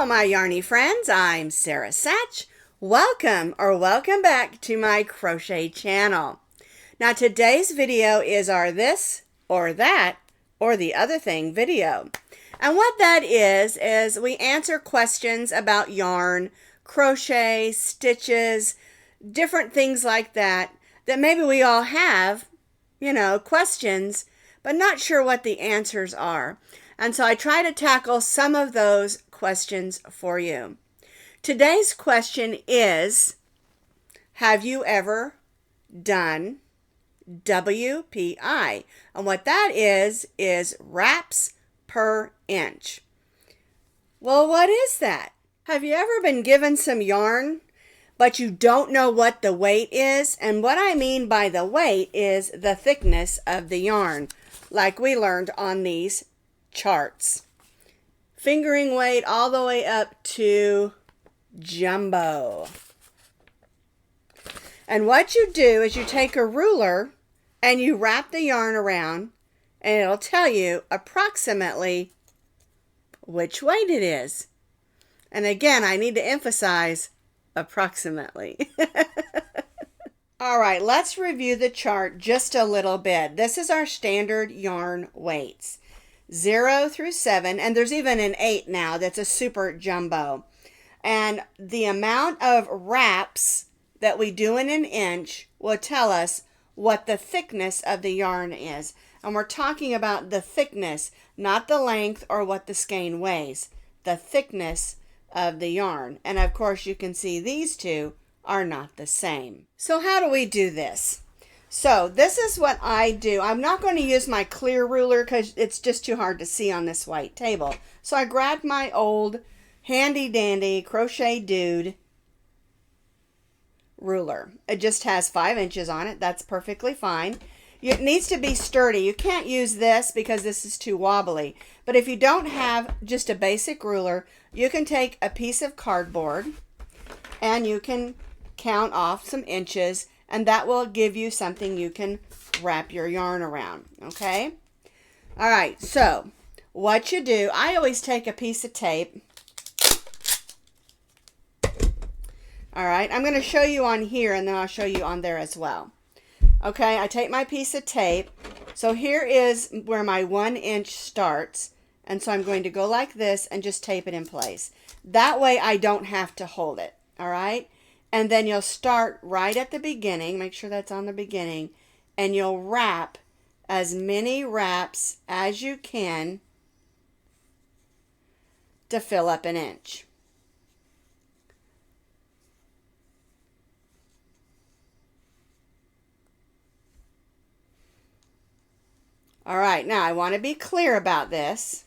my yarny friends, I'm Sara Sach. Welcome back to my crochet channel. Now today's video is our this or that or the other thing video. And what that is we answer questions about yarn, crochet, stitches, different things like that maybe we all have, questions, but not sure what the answers are. And so I try to tackle some of those questions for you. Today's question is, have you ever done WPI? And what that is wraps per inch. Well, what is that? Have you ever been given some yarn, but you don't know what the weight is? And what I mean by the weight is the thickness of the yarn, like we learned on these charts. Fingering weight all the way up to jumbo. And what you do is you take a ruler and you wrap the yarn around, and it'll tell you approximately which weight it is. And again, I need to emphasize approximately. All right, let's review the chart just a little bit. This is our standard yarn weights, 0 through 7, and there's even an 8 now that's a super jumbo. And the amount of wraps that we do in an inch will tell us what the thickness of the yarn is. And we're talking about the thickness, not the length or what the skein weighs, the thickness of the yarn. And of course you can see these two are not the same. So how do we do this? So this is what I do. I'm not going to use my clear ruler because it's just too hard to see on this white table. So I grabbed my old handy dandy Crochet Dude ruler. It just has 5 inches on it. That's perfectly fine. It needs to be sturdy. You can't use this because this is too wobbly. But if you don't have just a basic ruler, you can take a piece of cardboard and you can count off some inches, and that will give you something you can wrap your yarn around, okay? All right, so what you do, I always take a piece of tape. All right, I'm going to show you on here, and then I'll show you on there as well. Okay, I take my piece of tape. So here is where my 1 inch starts, and so I'm going to go like this and just tape it in place. That way I don't have to hold it, all right? And then you'll start right at the beginning, make sure that's on the beginning, and you'll wrap as many wraps as you can to fill up an inch. All right, now I want to be clear about this.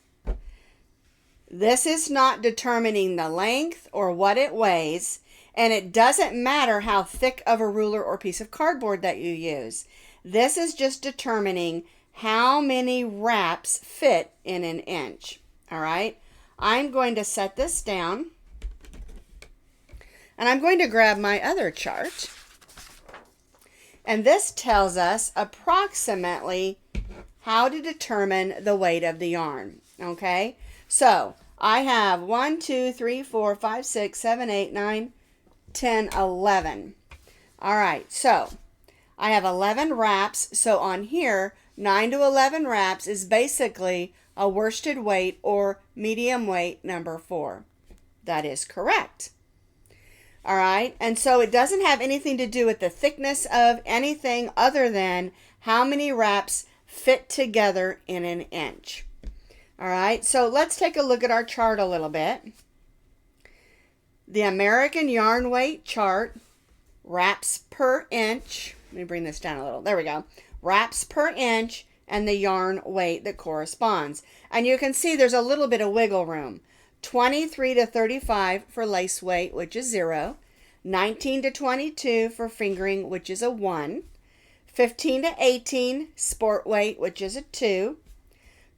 This is not determining the length or what it weighs. And it doesn't matter how thick of a ruler or piece of cardboard that you use. This is just determining how many wraps fit in an inch. All right. I'm going to set this down. And I'm going to grab my other chart. And this tells us approximately how to determine the weight of the yarn. Okay. So I have 1, 2, 3, 4, 5, 6, 7, 8, 9, 10, 11. All right, so I have 11 wraps. So on here, 9 to 11 wraps is basically a worsted weight or medium weight number 4. That is correct. All right, and so it doesn't have anything to do with the thickness of anything other than how many wraps fit together in an inch. All right, so let's take a look at our chart a little bit. The American Yarn Weight chart, wraps per inch. Let me bring this down a little. There we go. Wraps per inch and the yarn weight that corresponds. And you can see there's a little bit of wiggle room. 23 to 35 for lace weight, which is 0. 19 to 22 for fingering, which is a 1. 15 to 18 sport weight, which is a 2.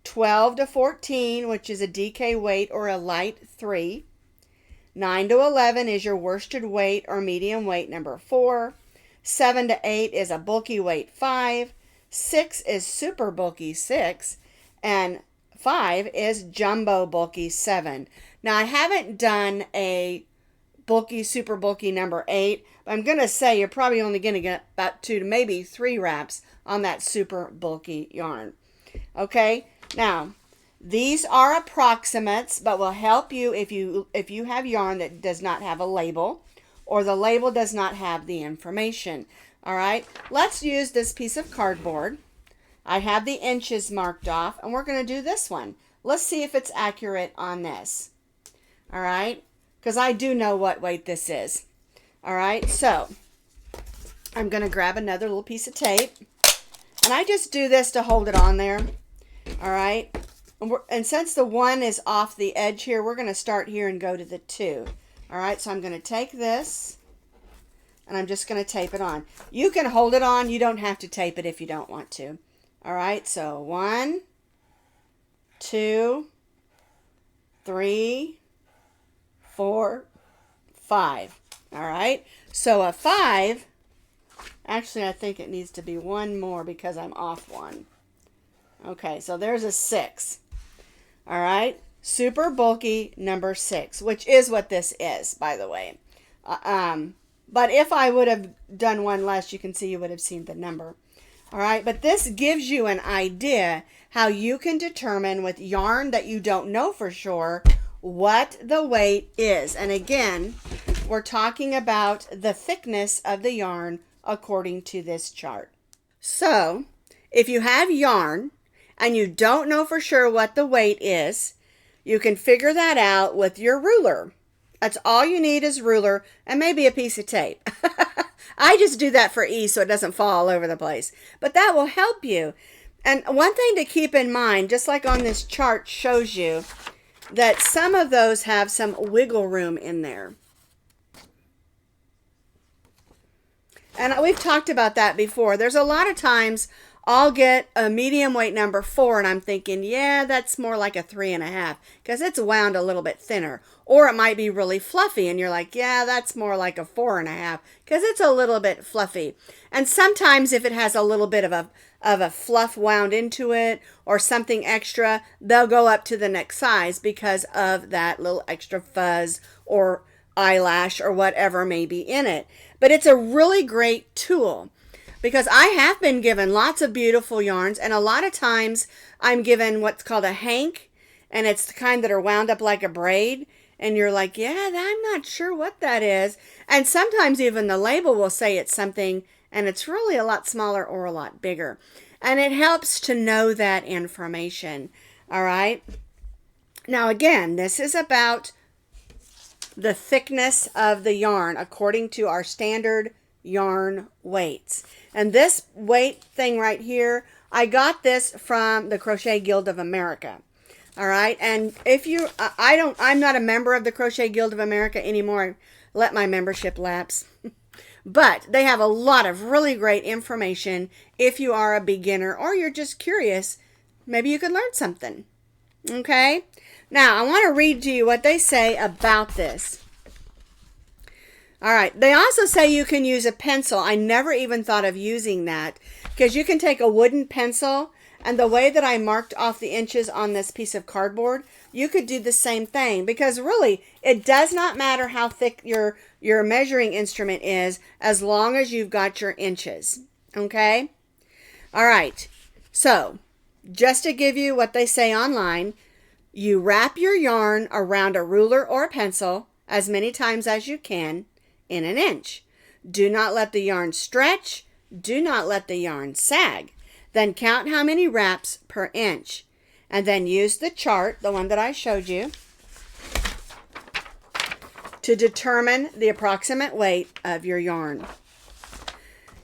12 to 14, which is a DK weight or a light 3. 9 to 11 is your worsted weight or medium weight number 4. 7 to 8 is a bulky weight 5. 6 is super bulky 6. And 5 is jumbo bulky 7. Now, I haven't done a bulky, super bulky number 8, but I'm going to say you're probably only going to get about 2 to maybe 3 wraps on that super bulky yarn. Okay, now these are approximates, but will help you if you have yarn that does not have a label or the label does not have the information. All right, let's use this piece of cardboard. I have the inches marked off, and we're going to do this one. Let's see if it's accurate on this. All right, because I do know what weight this is. All right, so I'm going to grab another little piece of tape, and I just do this to hold it on there. All right, and since the 1 is off the edge here, we're going to start here and go to the 2. All right, so I'm going to take this, and I'm just going to tape it on. You can hold it on. You don't have to tape it if you don't want to. All right, so 1, 2, 3, 4, 5. All right, so a 5, actually I think it needs to be 1 more because I'm off 1. Okay, so there's a 6. All right, super bulky number 6, which is what this is, by the way. But if I would have done 1 less, you can see you would have seen the number. All right, but this gives you an idea how you can determine with yarn that you don't know for sure what the weight is. And again, we're talking about the thickness of the yarn according to this chart. So if you have yarn and you don't know for sure what the weight is, you can figure that out with your ruler. That's all you need is ruler and maybe a piece of tape. I just do that for ease so it doesn't fall all over the place. But that will help you. And one thing to keep in mind, just like on this chart shows you, that some of those have some wiggle room in there. And we've talked about that before. There's a lot of times I'll get a medium weight number 4 and I'm thinking, yeah, that's more like a 3.5 because it's wound a little bit thinner. Or it might be really fluffy and you're like, yeah, that's more like a 4.5 because it's a little bit fluffy. And sometimes if it has a little bit of a fluff wound into it or something extra, they'll go up to the next size because of that little extra fuzz or eyelash or whatever may be in it. But it's a really great tool. Because I have been given lots of beautiful yarns, and a lot of times I'm given what's called a hank, and it's the kind that are wound up like a braid, and you're like, yeah, I'm not sure what that is. And sometimes even the label will say it's something, and it's really a lot smaller or a lot bigger. And it helps to know that information, all right? Now, again, this is about the thickness of the yarn according to our standard yarn weights. And this weight thing right here, I got this from the Crochet Guild of America. All right, and if you, I'm not a member of the Crochet Guild of America anymore. I let my membership lapse. But they have a lot of really great information if you are a beginner or you're just curious. Maybe you could learn something. Okay, now I want to read to you what they say about this. All right, they also say you can use a pencil. I never even thought of using that because you can take a wooden pencil, and the way that I marked off the inches on this piece of cardboard, you could do the same thing because really it does not matter how thick your measuring instrument is as long as you've got your inches, okay? All right, so just to give you what they say online, you wrap your yarn around a ruler or a pencil as many times as you can in an inch. Do not let the yarn stretch. Do not let the yarn sag. Then count how many wraps per inch. And then use the chart, the one that I showed you, to determine the approximate weight of your yarn.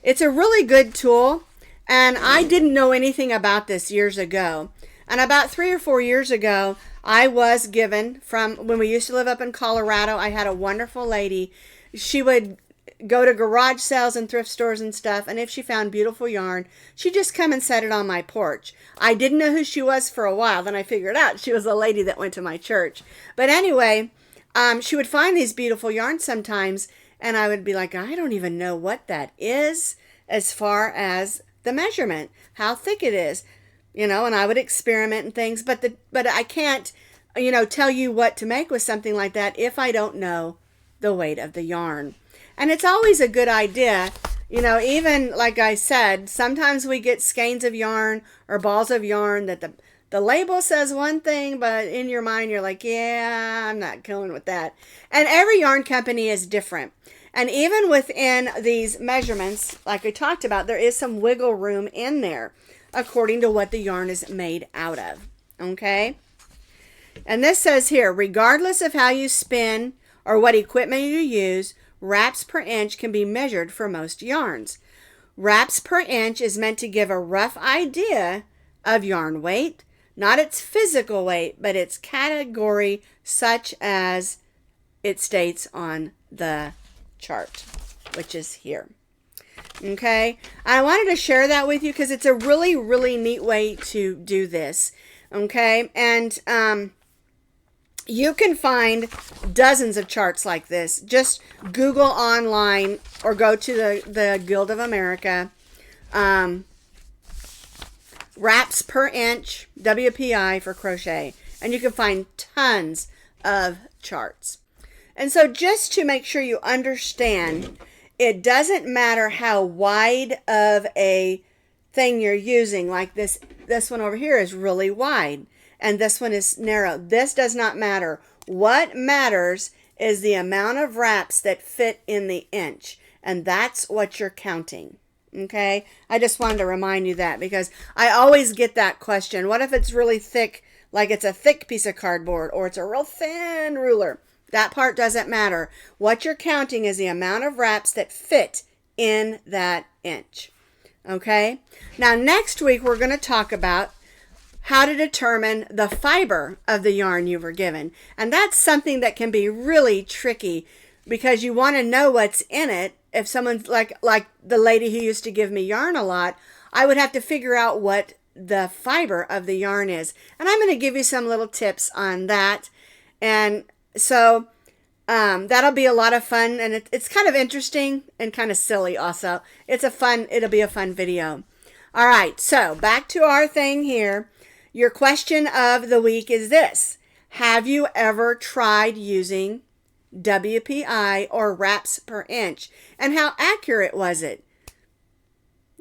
It's a really good tool, and I didn't know anything about this years ago. And about 3 or 4 years ago, I was given from, when we used to live up in Colorado, I had a wonderful lady. She would go to garage sales and thrift stores and stuff, and if she found beautiful yarn, she'd just come and set it on my porch. I didn't know who she was for a while. Then I figured out she was a lady that went to my church. But anyway, she would find these beautiful yarns sometimes, and I would be like, I don't even know what that is as far as the measurement, how thick it is, you know, and I would experiment and things, but I can't tell you what to make with something like that if I don't know the weight of the yarn. And it's always a good idea, even like I said, sometimes we get skeins of yarn or balls of yarn that the label says one thing, but in your mind you're like, yeah, I'm not going with that. And every yarn company is different. And even within these measurements, like we talked about, there is some wiggle room in there according to what the yarn is made out of. Okay? And this says here, regardless of how you spin or what equipment you use, wraps per inch can be measured for most yarns. Wraps per inch is meant to give a rough idea of yarn weight, not its physical weight, but its category, such as it states on the chart, which is here. Okay, I wanted to share that with you because it's a really, really neat way to do this. Okay, and you can find dozens of charts like this. Just Google online or go to the Guild of America. Wraps per inch, WPI for crochet. And you can find tons of charts. And so just to make sure you understand, it doesn't matter how wide of a thing you're using. Like this one over here is really wide. And this one is narrow. This does not matter. What matters is the amount of wraps that fit in the inch. And that's what you're counting. Okay? I just wanted to remind you that because I always get that question. What if it's really thick, like it's a thick piece of cardboard, or it's a real thin ruler? That part doesn't matter. What you're counting is the amount of wraps that fit in that inch. Okay? Now, next week, we're going to talk about how to determine the fiber of the yarn you were given. And that's something that can be really tricky because you want to know what's in it. If someone's like the lady who used to give me yarn a lot, I would have to figure out what the fiber of the yarn is. And I'm going to give you some little tips on that. And so that'll be a lot of fun. And it's kind of interesting and kind of silly also. It'll be a fun video. All right, so back to our thing here. Your question of the week is this. Have you ever tried using WPI or wraps per inch? And how accurate was it?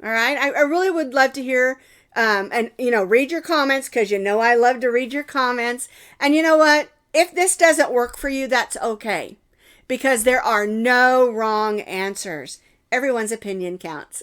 All right, I really would love to hear and read your comments because I love to read your comments. And you know what? If this doesn't work for you, that's okay because there are no wrong answers. Everyone's opinion counts.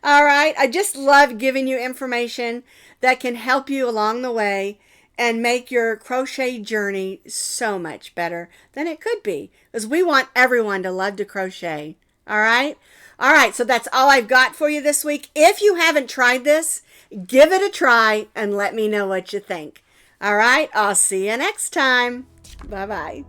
All right, I just love giving you information that can help you along the way and make your crochet journey so much better than it could be because we want everyone to love to crochet. All right? All right, so that's all I've got for you this week. If you haven't tried this, give it a try and let me know what you think. All right, I'll see you next time. Bye-bye.